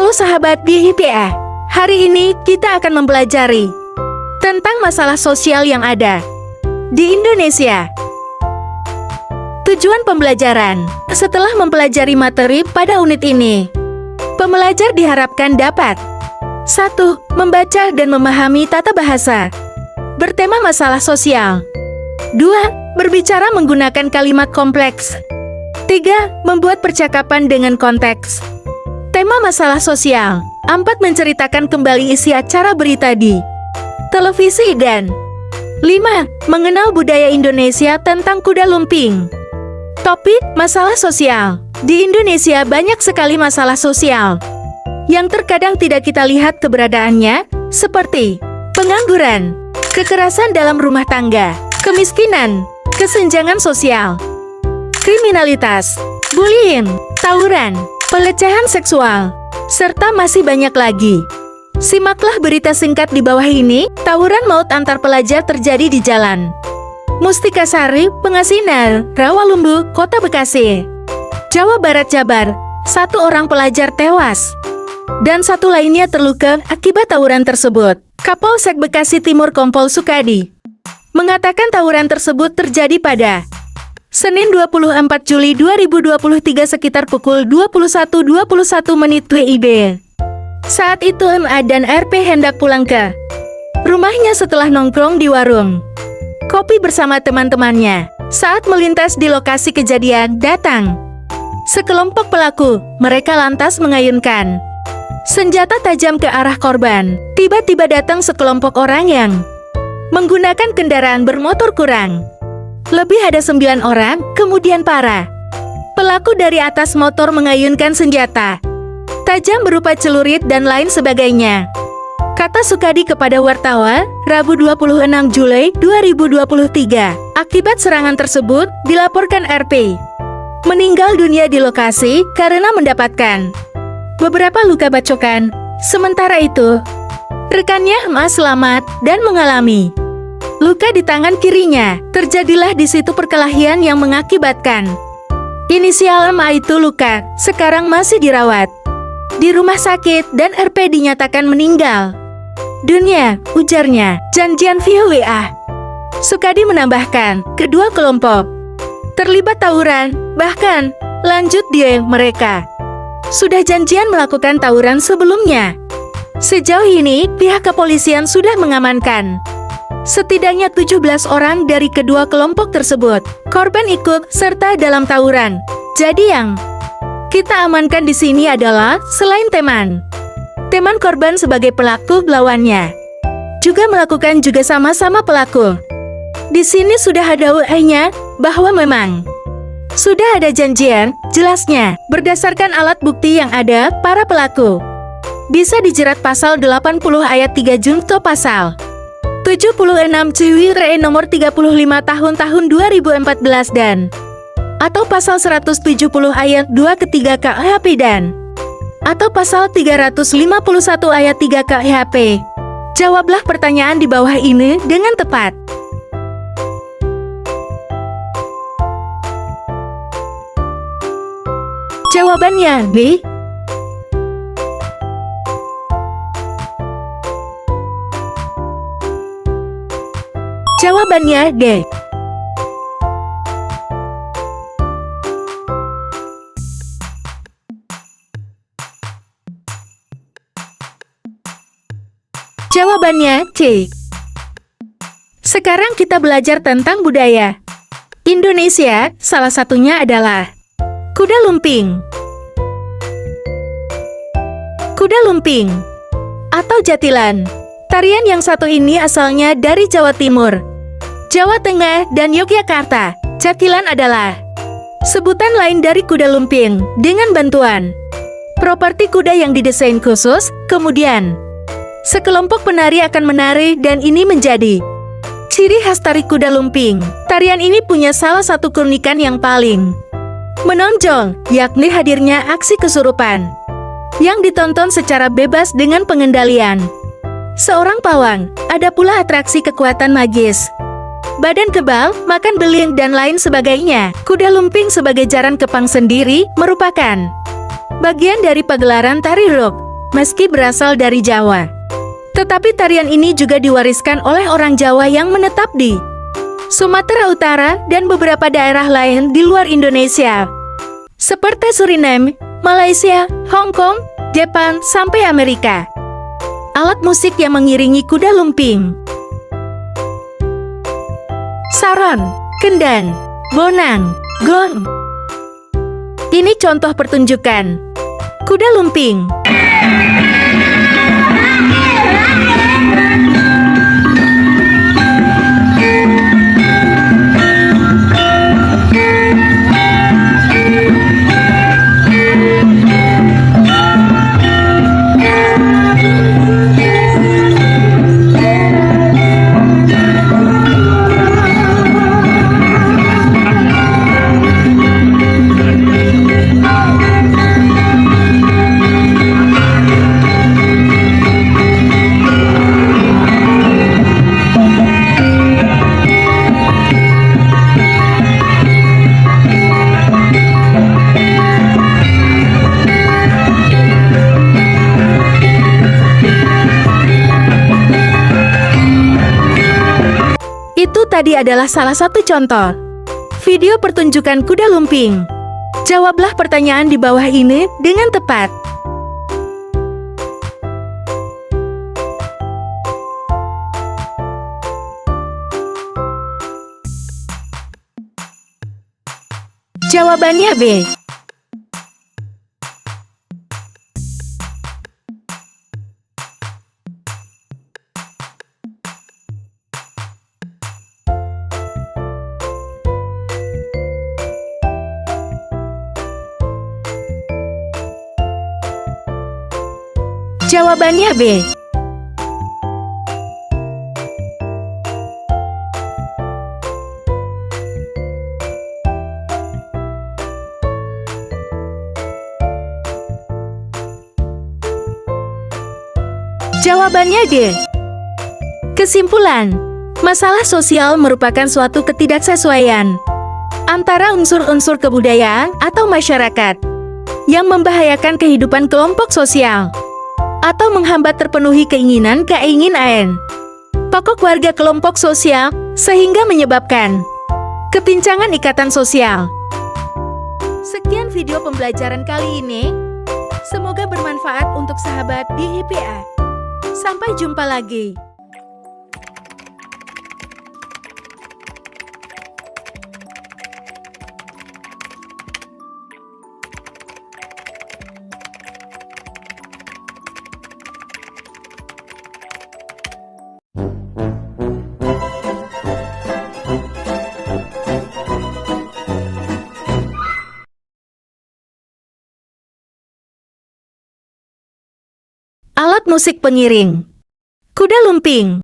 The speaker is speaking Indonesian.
Halo sahabat BHPA, hari ini kita akan mempelajari tentang masalah sosial yang ada di Indonesia. Tujuan pembelajaran. Setelah mempelajari materi pada unit ini, pembelajar diharapkan dapat 1. Membaca dan memahami tata bahasa bertema masalah sosial. 2. Berbicara menggunakan kalimat kompleks. 3. Membuat percakapan dengan konteks tema masalah sosial. 4. Menceritakan kembali isi acara berita di televisi dan 5. Mengenal budaya Indonesia tentang kuda lumping. Topik masalah sosial. Di Indonesia banyak sekali masalah sosial yang terkadang tidak kita lihat keberadaannya, seperti pengangguran, kekerasan dalam rumah tangga, kemiskinan, kesenjangan sosial, kriminalitas, bullying, tawuran, pelecehan seksual, serta masih banyak lagi. Simaklah berita singkat di bawah ini. Tawuran maut antar pelajar terjadi di Jalan Mustikasari, Pengasinan, Rawalumbu, Kota Bekasi, Jawa Barat. Jabar, 1 orang pelajar tewas dan 1 lainnya terluka akibat tawuran tersebut. Kapolsek Bekasi Timur Kompol Sukadi mengatakan tawuran tersebut terjadi pada Senin 24 Juli 2023 sekitar pukul 21.21 WIB. Saat itu MA dan RP hendak pulang ke rumahnya setelah nongkrong di warung kopi bersama teman-temannya. Saat melintas di lokasi kejadian, datang sekelompok pelaku. Mereka lantas mengayunkan senjata tajam ke arah korban. Tiba-tiba datang sekelompok orang yang menggunakan kendaraan bermotor kurang lebih ada 9 orang, kemudian para pelaku dari atas motor mengayunkan senjata tajam berupa celurit dan lain sebagainya. Kata Sukadi kepada wartawan, Rabu 26 Juli 2023. Akibat serangan tersebut, dilaporkan RP meninggal dunia di lokasi karena mendapatkan beberapa luka bacokan. Sementara itu, rekannya MA selamat dan mengalami luka di tangan kirinya. Terjadilah di situ perkelahian yang mengakibatkan inisial MA itu luka. Sekarang masih dirawat di rumah sakit dan RP dinyatakan meninggal dunia, ujarnya. Janjian via WA. Sukadi menambahkan, kedua kelompok terlibat tawuran, bahkan lanjut dia mereka sudah janjian melakukan tawuran sebelumnya. Sejauh ini, pihak kepolisian sudah mengamankan setidaknya 17 orang dari kedua kelompok tersebut. Korban ikut serta dalam tawuran. Jadi yang kita amankan di sini adalah selain teman korban sebagai pelaku, lawannya juga melakukan juga sama-sama pelaku. Di sini sudah ada WA-nya bahwa memang sudah ada janjian. Jelasnya, berdasarkan alat bukti yang ada, para pelaku bisa dijerat pasal 80 ayat 3 junto pasal 76 CWRE nomor 35 tahun 2014 dan atau pasal 170 ayat 2 ketiga KUHP dan atau pasal 351 ayat 3 KUHP. Jawablah pertanyaan di bawah ini dengan tepat. Jawabannya B. Jawabannya D. Jawabannya C. Sekarang kita belajar tentang budaya Indonesia. Salah satunya adalah kuda lumping. Kuda lumping atau jatilan. Tarian yang satu ini asalnya dari Jawa Timur, Jawa Tengah, dan Yogyakarta. Jatilan adalah sebutan lain dari kuda lumping dengan bantuan properti kuda yang didesain khusus. Kemudian sekelompok penari akan menari dan ini menjadi ciri khas tari kuda lumping. Tarian ini punya salah satu keunikan yang paling menonjol, yakni hadirnya aksi kesurupan yang ditonton secara bebas dengan pengendalian seorang pawang. Ada pula atraksi kekuatan magis, badan kebal, makan beling, dan lain sebagainya. Kuda lumping sebagai jaran kepang sendiri merupakan bagian dari pagelaran tari rok meski berasal dari Jawa. Tetapi tarian ini juga diwariskan oleh orang Jawa yang menetap di Sumatera Utara dan beberapa daerah lain di luar Indonesia, seperti Suriname, Malaysia, Hong Kong, Jepang, sampai Amerika. Alat musik yang mengiringi kuda lumping: saron, kendang, bonang, gong. Ini contoh pertunjukan kuda lumping. Itu tadi adalah salah satu contoh video pertunjukan kuda lumping. Jawablah pertanyaan di bawah ini dengan tepat. Jawabannya B. Jawabannya B. Jawabannya D. Kesimpulan, masalah sosial merupakan suatu ketidaksesuaian antara unsur-unsur kebudayaan atau masyarakat yang membahayakan kehidupan kelompok sosial atau menghambat terpenuhi keinginan pokok warga kelompok sosial sehingga menyebabkan kepincangan ikatan sosial. Sekian video pembelajaran kali ini. Semoga bermanfaat untuk sahabat di IPA. Sampai jumpa lagi. Alat musik pengiring kuda lumping.